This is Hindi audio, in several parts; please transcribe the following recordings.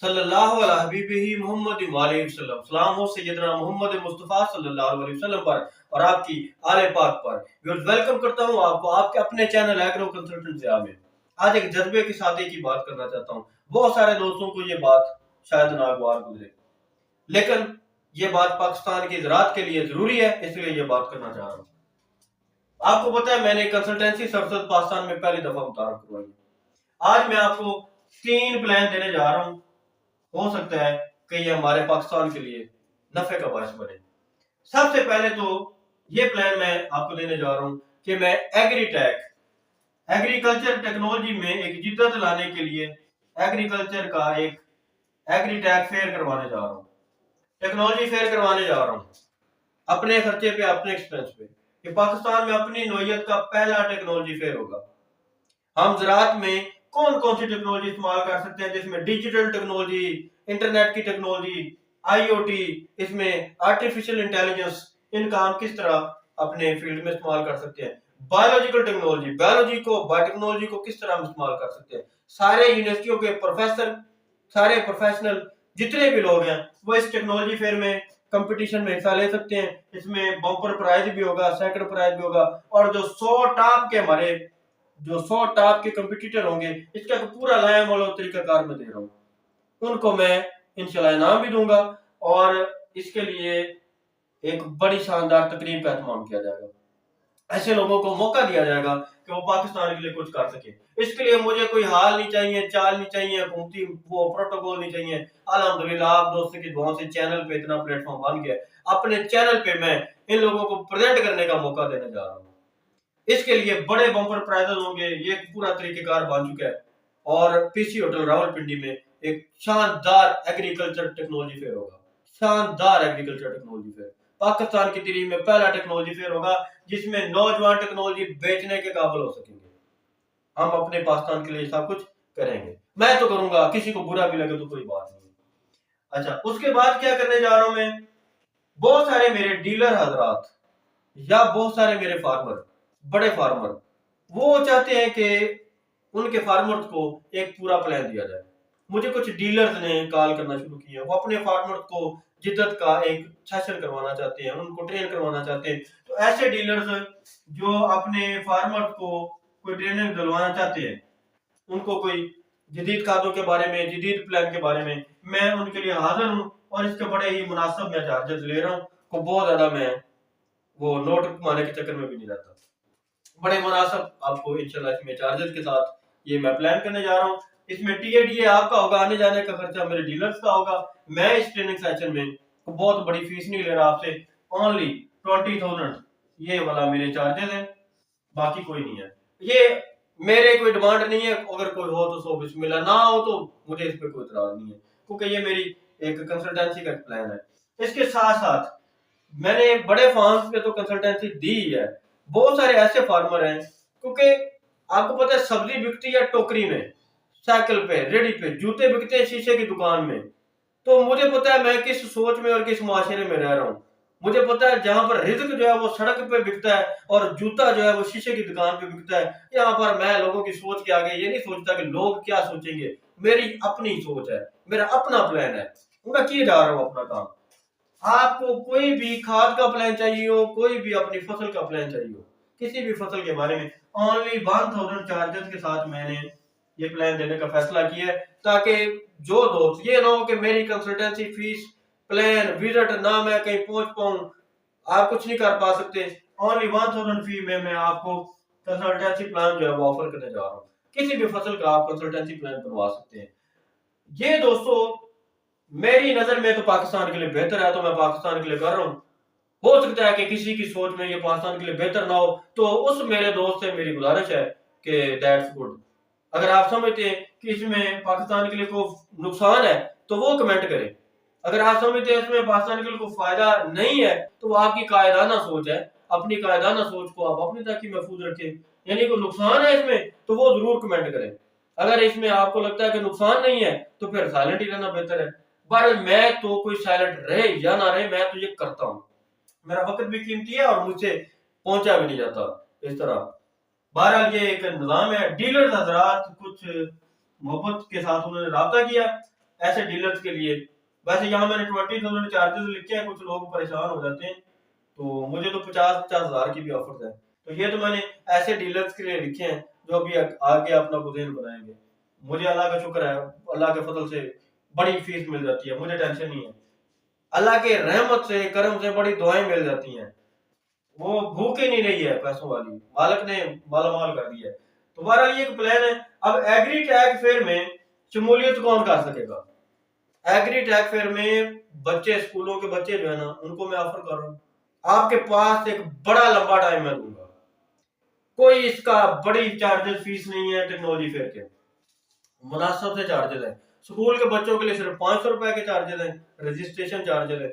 सल्लल्लाहु अलैहि हबीबिही मुहम्मद वालेहि वसल्लम, सलाम हो सैयदना मोहम्मद मुस्तफ़ा सल्लल्लाहु अलैहि वसल्लम पर और आपकी आले पाक पर। वेलकम करता हूं आपको आपके अपने चैनल एग्रो कंसल्टेंट ज़िया में। आज एक जज्बे की शादी की बात करना चाहता हूं। बहुत सारे दोस्तों को ये बात शायद नागवार गुजरे, लेकिन ये बात पाकिस्तान की ज़राअत के लिए जरूरी है, इसलिए ये बात करना चाह रहा हूँ। आपको पता है मैंने कंसल्टेंसी सर्विस पाकिस्तान में पहली दफा मुतारफ करवाई। आज मैं आपको 3 प्लान देने जा रहा हूँ। हो सकता है कि ये हमारे पाकिस्तान के लिए नफे का बायस बने। सबसे पहले तो ये प्लान मैं आपको देने जा रहा हूं कि मैं एग्रीकल्चर टेक्नोलॉजी में एक जिद्दत लाने के लिए एग्रीकल्चर का एक एग्रीटेक फेयर करवाने जा रहा हूं, टेक्नोलॉजी फेयर करवाने जा रहा हूं अपने खर्चे पे, अपने एक्सपेंस पे। कि पाकिस्तान में अपनी नौयत का पहला टेक्नोलॉजी फेयर होगा। हम ज़राअत में कौन कौन सी टेक्नोलॉजी इस्तेमाल कर सकते हैं, जिसमें डिजिटल टेक्नोलॉजी, इंटरनेट की टेक्नोलॉजी, आईओटी, इसमें आर्टिफिशियल इंटेलिजेंस, इनका हम किस तरह अपने फील्ड में इस्तेमाल कर सकते हैं। बायोलॉजिकल टेक्नोलॉजी, बायोटेक्नोलॉजी को किस तरह हम इस्तेमाल कर सकते हैं। सारे यूनिवर्सिटियों के प्रोफेसर, सारे प्रोफेशनल जितने भी लोग हैं वो इस टेक्नोलॉजी फेयर में कंपटीशन में हिस्सा ले सकते हैं। इसमें बम्पर प्राइज भी होगा, सेकंड प्राइज भी होगा, और जो 100 टॉप के कंपटीटर होंगे, इसका पूरा लाया वाला तरीकाकार मैं दे रहा हूँ, उनको मैं इंशाल्लाह इनाम भी दूंगा और इसके लिए एक बड़ी शानदार तकरीब का एहतमाम किया जाएगा। ऐसे लोगों को मौका दिया जाएगा कि वो पाकिस्तान के लिए कुछ कर सके। इसके लिए मुझे कोई हाल नहीं चाहिए, चाल नहीं चाहिए, हुकूमती वो प्रोटोकॉल नहीं चाहिए। अल्हम्दुलिल्लाह आप दोस्तों की दुआ से चैनल पे इतना प्लेटफॉर्म बन गया। अपने चैनल पे मैं इन लोगों को प्रेजेंट करने का मौका देने जा रहा हूँ। इसके लिए बड़े बम्पर प्राइजेस होंगे, ये पूरा तरीकेकार बन चुका है। और पीसी होटल रावलपिंडी में एक शानदार एग्रीकल्चर टेक्नोलॉजी फेयर होगा, शानदार एग्रीकल्चर टेक्नोलॉजी फेयर। पाकिस्तान की तारीख में पहला टेक्नोलॉजी फेयर होगा जिसमें नौजवान टेक्नोलॉजी बेचने के काबिल हो सकेंगे। हम अपने पाकिस्तान के लिए सब कुछ करेंगे, मैं तो करूंगा, किसी को बुरा भी लगे तो कोई बात नहीं। अच्छा, उसके बाद क्या करने जा रहा हूं मैं, बहुत सारे मेरे डीलर हजरात या बहुत सारे मेरे फार्मर, बड़े फार्मर, वो चाहते हैं कि उनके फार्मर्स को एक पूरा प्लान दिया जाए। मुझे कुछ डीलर्स ने कॉल करना शुरू किया, वो अपने फार्मर्स को जिद्दत का एक सेशन करवाना चाहते हैं, उनको ट्रेन करवाना चाहते हैं। तो ऐसे डीलर्स जो अपने फार्मर्स को कोई ट्रेनिंग दिलवाना चाहते हैं, उनको कोई जदीद खादों के बारे में, जदीद प्लान के बारे में, मैं उनके लिए हाजिर हूँ और इसके बड़े ही मुनासिब मैं चार्जेस ले रहा हूँ। को बहुत ज्यादा मैं वो नोट कमाने के चक्कर में भी नहीं रहता, बड़े मुनासिब आपको इंशाल्लाह इसमें चार्जेस के साथ ये मैं प्लान करने जा रहा हूँ। इसमें टीएडीए आपका होगा, आने जाने का खर्चा मेरे डीलर्स का होगा। मैं इस ट्रेनिंग सेशन में बहुत बड़ी फीस नहीं ले रहा आपसे, ओनली 20,000 ये वाला मेरे चार्जेस है, बाकी कोई नहीं है। ये मेरे कोई डिमांड नहीं है, अगर कोई हो तो सो बिस्मिल्लाह, ना हो तो मुझे इस पर कोई इतराज नहीं है, क्योंकि ये मेरी एक कंसल्टेंसी का प्लान है। इसके साथ साथ मैंने बड़े फार्म्स पे तो कंसल्टेंसी दी है। बहुत सारे ऐसे फार्मर हैं, क्योंकि आपको पता है सब्जी बिकती है टोकरी में, साइकिल पे, रेडी पे, जूते बिकते हैं शीशे की दुकान में। तो मुझे पता है मैं किस सोच में और किस माशरे में रह रहा हूँ। मुझे पता है जहां पर रिज्क जो है वो सड़क पे बिकता है और जूता जो है वो शीशे की दुकान पे बिकता है, यहाँ पर मैं लोगों की सोच के आगे ये नहीं सोचता कि लोग क्या सोचेंगे। मेरी अपनी सोच है, मेरा अपना प्लान है, मैं किए जा रहा हूँ अपना काम। आपको कोई भी खाद का प्लान चाहिए हो, कोई भी अपनी फसल का प्लान चाहिए हो, किसी भी फसल के बारे में, ओनली 1000 चार्जेस के साथ मैंने ये प्लान देने का फैसला किया है, ताकि जो दोस्त ये ना हो कि मेरी कंसल्टेंसी फीस, प्लान, विजिट ना मैं कहीं पहुंच पाऊं, आप कुछ नहीं कर पा सकते। ओनली 1000 फी में मैं आपको कंसल्टेंसी प्लान जो है वो ऑफर करने जा रहा हूँ। किसी भी फसल का आप कंसल्टेंसी प्लान बनवा सकते हैं। ये दोस्तों मेरी नजर में तो पाकिस्तान के लिए बेहतर है, तो मैं पाकिस्तान के लिए कर रहा हूँ। हो सकता है कि किसी की सोच में ये पाकिस्तान के लिए बेहतर ना हो, तो उस मेरे दोस्त से मेरी गुजारिश है कि दैट्स गुड। अगर आप समझते हैं कि इसमें पाकिस्तान के लिए कोई नुकसान है तो वो कमेंट करें। अगर आप समझते हैं इसमें पाकिस्तान के लिए कोई फायदा नहीं है तो वो आपकी कायदाना सोच है। अपनी कायदाना सोच को आप अपनी तक ही महफूज रखें, यानी कोई नुकसान है इसमें तो वो जरूर कमेंट करें। अगर इसमें आपको लगता है कि नुकसान नहीं है तो फिर साइलेंट ही रहना बेहतर है। पर मैं तो कोई साइलेंट रहे या ना रहे, मैं तो ये करता हूँ। मेरा वक्त भी कीमती है और मुझसे पहुंचा भी नहीं जाता इस तरह। बहरहाल ये एक निजाम है। डीलर हजरात कुछ मोहब्बत के साथ उन्होंने राब्ता किया, ऐसे डीलर्स के लिए। वैसे यहाँ मैंने 20,000 चार्जेस लिखे हैं, कुछ लोग परेशान हो जाते हैं, तो मुझे तो 50,000 की भी ऑफर है। तो ये तो मैंने ऐसे डीलर्स के लिए लिखे हैं जो अभी आगे अपना बुदेन बनाएंगे। मुझे अल्लाह का शुक्र है, अल्लाह के फजल से बड़ी फीस मिल जाती है, मुझे टेंशन नहीं है। अल्लाह के रहमत से, करम से बड़ी दुआएं मिल जाती हैं। वो भूख ही नहीं रही है पैसों वाली, मालिक ने मालामाल कर दिया है। तो हमारा ये एक प्लान है। अब एग्री टैग फेयर में शमूलियत कौन कर सकेगा? एग्री टैग फेयर में बच्चे, स्कूलों के बच्चे जो है ना, उनको मैं ऑफर कर रहा हूँ। आपके पास एक बड़ा लंबा टाइम मैं दूंगा, कोई इसका बड़ी चार्जेस फीस नहीं है। टेक्नोलॉजी फेयर के मुनासिब से चार्जेस है। स्कूल के बच्चों के लिए सिर्फ 500 रुपए के चार्जेस है, रजिस्ट्रेशन चार्जेस है,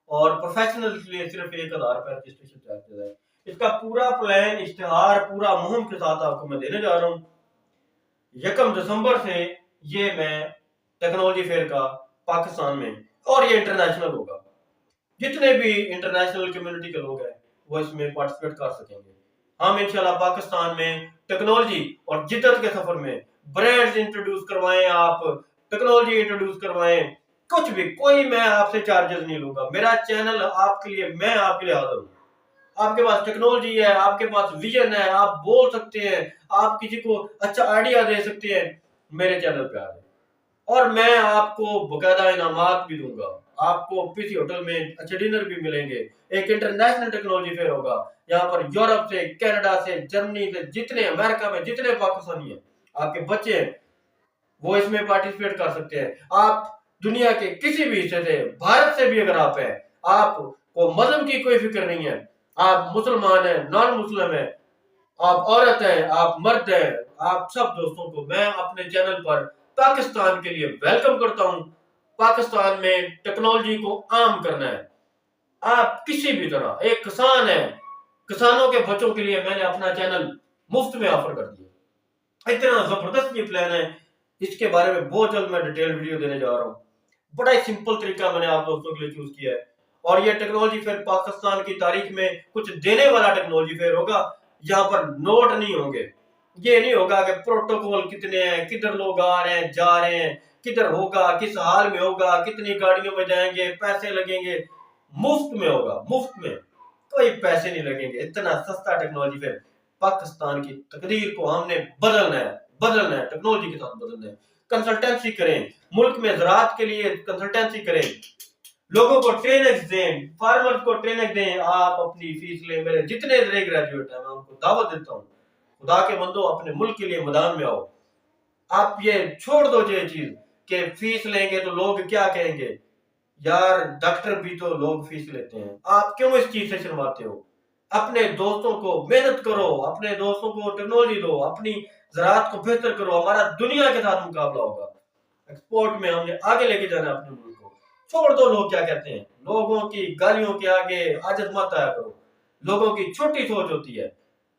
और प्रोफेशनल के लिए सिर्फ 1,000 रुपए रजिस्ट्रेशन चार्जेस है। इसका पूरा प्लान, इश्तिहार पूरा मुहिम के साथ आपको मैं देने जा रहा हूँ। 1 दिसंबर से ये मैं टेक्नोलॉजी फेयर का पाकिस्तान में, और ये इंटरनेशनल होगा। जितने भी इंटरनेशनल कम्युनिटी के लोग हैं वो इसमें पार्टिसिपेट कर सकेंगे। हम इंशाल्लाह पाकिस्तान में टेक्नोलॉजी और जिद्दत के सफर में ब्रांड्स इंट्रोड्यूस करवाएं, आप टेक्नोलॉजी इंट्रोड्यूस करवाएं, कुछ भी, कोई मैं आपसे चार्जेस नहीं लूंगा। मेरा चैनल आपके लिए, मैं आपके लिए हाजिर हूँ। आपके पास टेक्नोलॉजी है, आपके पास विजन है, आप बोल सकते हैं, आप किसी को अच्छा आइडिया दे सकते हैं, मेरे चैनल पे आ जाए। और मैं आपको बकायदा इनामात भी दूंगा। आपको किसी होटल में अच्छे डिनर भी मिलेंगे। एक इंटरनेशनल टेक्नोलॉजी फेयर होगा। यहाँ पर यूरोप से, कनाडा से, जर्मनी से, जितने अमेरिका में जितने पाकिस्तानी हैं, आपके बच्चे हैं, वो इसमें पार्टिसिपेट कर सकते हैं। आप दुनिया के किसी भी हिस्से से, भारत से भी अगर आप हैं, आपको मजहब की कोई फिक्र नहीं है, आप मुसलमान हैं, नॉन मुस्लिम है, आप औरत है, आप मर्द है, आप सब दोस्तों को मैं अपने चैनल पर पाकिस्तान के लिए वेलकम करता हूं। पाकिस्तान में टेक्नोलॉजी को आम करना है। आप किसी भी तरह, एक किसान है, किसानों के बच्चों के लिए मैंने अपना चैनल मुफ्त में ऑफर कर दिया। इतना जबरदस्त ये प्लान है, इसके बारे में बहुत जल्द मैं डिटेल वीडियो देने जा रहा हूँ। बड़ा ही सिंपल तरीका मैंने आप दोस्तों के लिए चूज किया है। और ये टेक्नोलॉजी फेयर पाकिस्तान की तारीख में कुछ देने वाला टेक्नोलॉजी फेयर होगा। यहाँ पर नोट नहीं होंगे, ये नहीं होगा कि प्रोटोकॉल कितने हैं, किधर लोग आ रहे हैं, जा रहे हैं, किधर होगा, किस हाल में होगा, कितनी गाड़ियों में जाएंगे, पैसे लगेंगे। मुफ्त में होगा, मुफ्त में, कोई पैसे नहीं लगेंगे। इतना सस्ता टेक्नोलॉजी फेयर। पाकिस्तान की तकदीर को हमने बदलना है, बदलना है, टेक्नोलॉजी के साथ बदलना है। कंसल्टेंसी करें, मुल्क में ज़राअत के लिए कंसल्टेंसी करें, लोगों को ट्रेनिंग दें, फार्मर्स को ट्रेनिंग दें। आप अपनी फीस लें। मेरे जितने नए ग्रेजुएट हैं मैं उनको दावत देता हूँ, खुदा के बंदो अपने मुल्क के लिए मैदान में आओ। आप ये छोड़ दो ये चीज कि फीस लेंगे तो लोग क्या कहेंगे। यार डॉक्टर भी तो लोग फीस लेते हैं, आप क्यों इस चीज से शर्माते हो? अपने दोस्तों को मेहनत करो, अपने दोस्तों को टेक्नोलॉजी दो, अपनी ज़राअत को बेहतर करो। हमारा दुनिया के साथ मुकाबला होगा। एक्सपोर्ट में हमने आगे लेके जाना है अपने मुल्क को। छोड़ दो लोग क्या कहते हैं, लोगों की गालियों के आगे आजत मत आया करो। लोगों की छोटी सोच होती है,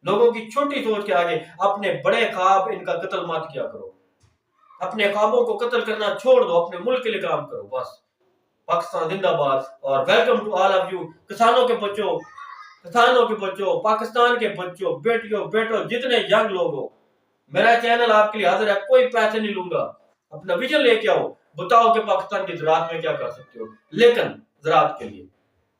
लोगों की छोटी सोच के आगे अपने बड़े ख्वाब, इनका कत्ल मत किया करो। अपने ख्वाबों को कत्ल करना छोड़ दो, अपने मुल्क के लिए काम करो बस। पाकिस्तान जिंदाबाद और welcome to all of you. किसानों के बच्चों, किसानों के बच्चों, पाकिस्तान के बच्चों, बेटियों, बेटों, जितने यंग लोग हो, मेरा चैनल आपके लिए हाजिर है। कोई पैसे नहीं लूंगा। अपना विजन लेके आओ, बताओ कि पाकिस्तान की ज़राअत में क्या कर सकते हो। लेकिन ज़राअत के लिए,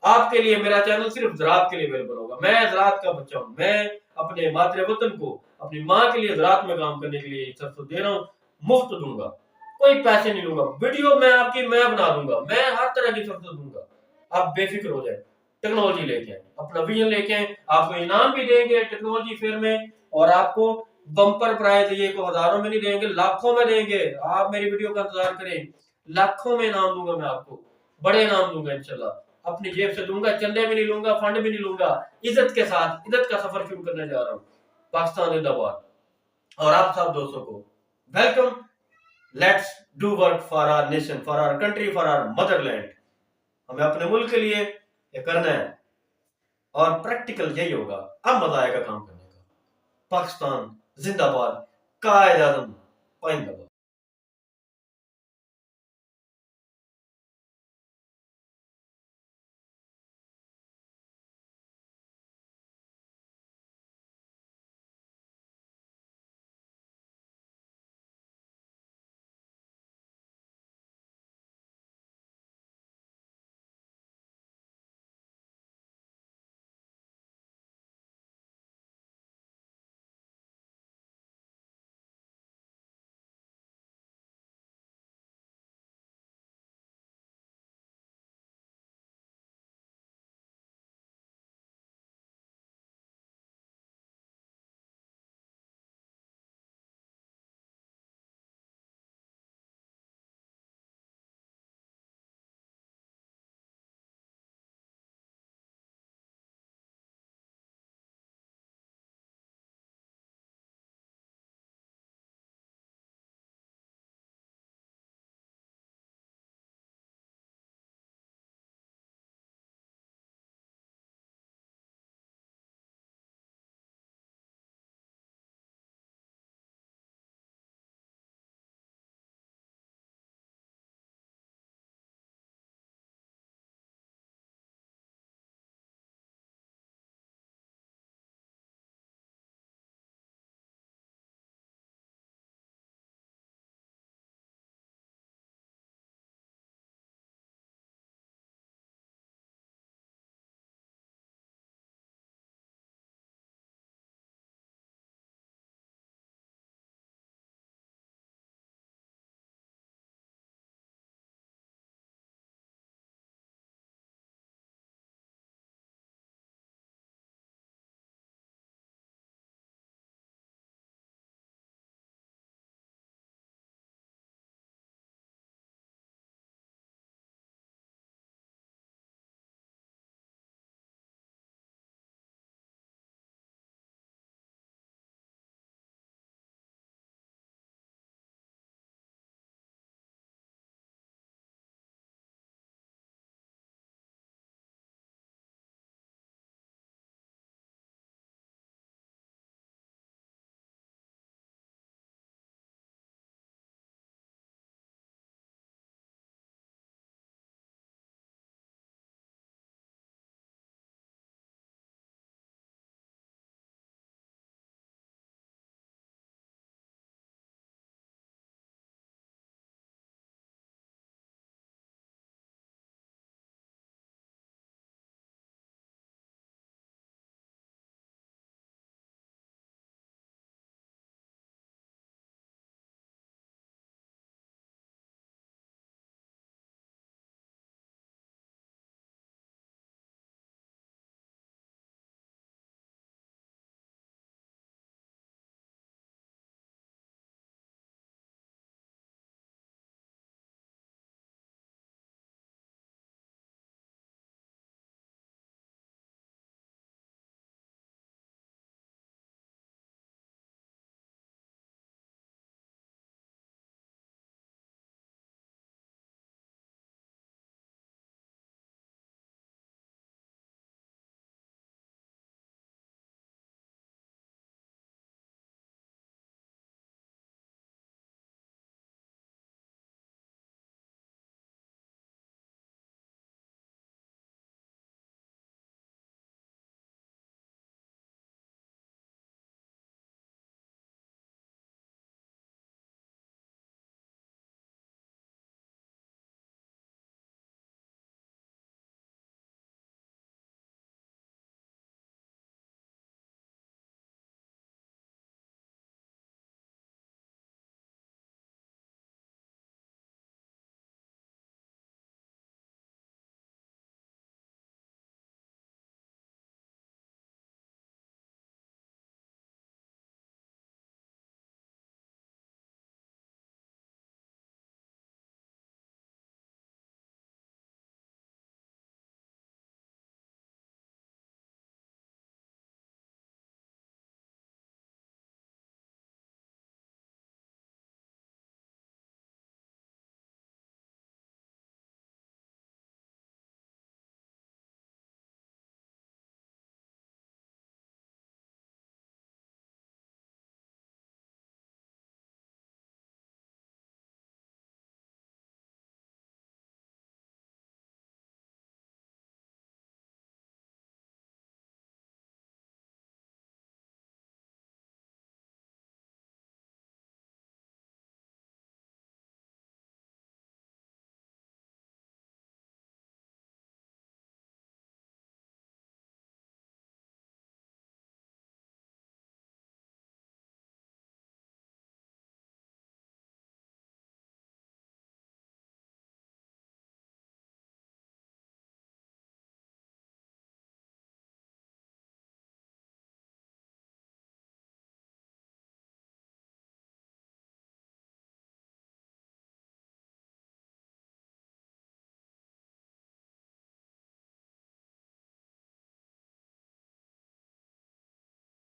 आपके लिए मेरा चैनल सिर्फ ज़राअत के लिए अवेलेबल होगा। मैं ज़राअत का बच्चा हूँ। मैं अपने मातृ वतन को, अपनी माँ के लिए ज़राअत में काम करने के लिए सरसों दे रहा हूँ, मुफ्त दूंगा, कोई पैसे नहीं लूंगा। वीडियो मैं आपकी मैं बना दूंगा, मैं हर तरह की सरसों दूंगा। आप बेफिक्र हो जाए। टेक्नोलॉजी लेके आए, अपना विजन लेके आए, आपको इनाम भी देंगे टेक्नोलॉजी फेयर में, और आपको बम्पर प्राइज ये को हजारों में नहीं देंगे, लाखों में देंगे। आप मेरी वीडियो का इंतजार करें, लाखों में इनाम दूंगा मैं आपको, बड़े इनाम दूंगा इंशाल्लाह। अपनी जेब से दूंगा, चंदे भी नहीं लूंगा, फंड भी नहीं लूंगा। इज्जत के साथ, इज्जत का सफर शुरू करने जा रहा हूँ। पाकिस्तान जिंदाबाद। और आप सब दोस्तों को welcome. Let's do work for our nation, for our country, for our motherland. हमें अपने मुल्क के लिए ये करना है, और प्रैक्टिकल यही होगा। अब मजा आएगा काम करने का। पाकिस्तान जिंदाबाद, कायद आज़म पाइंदाबाद।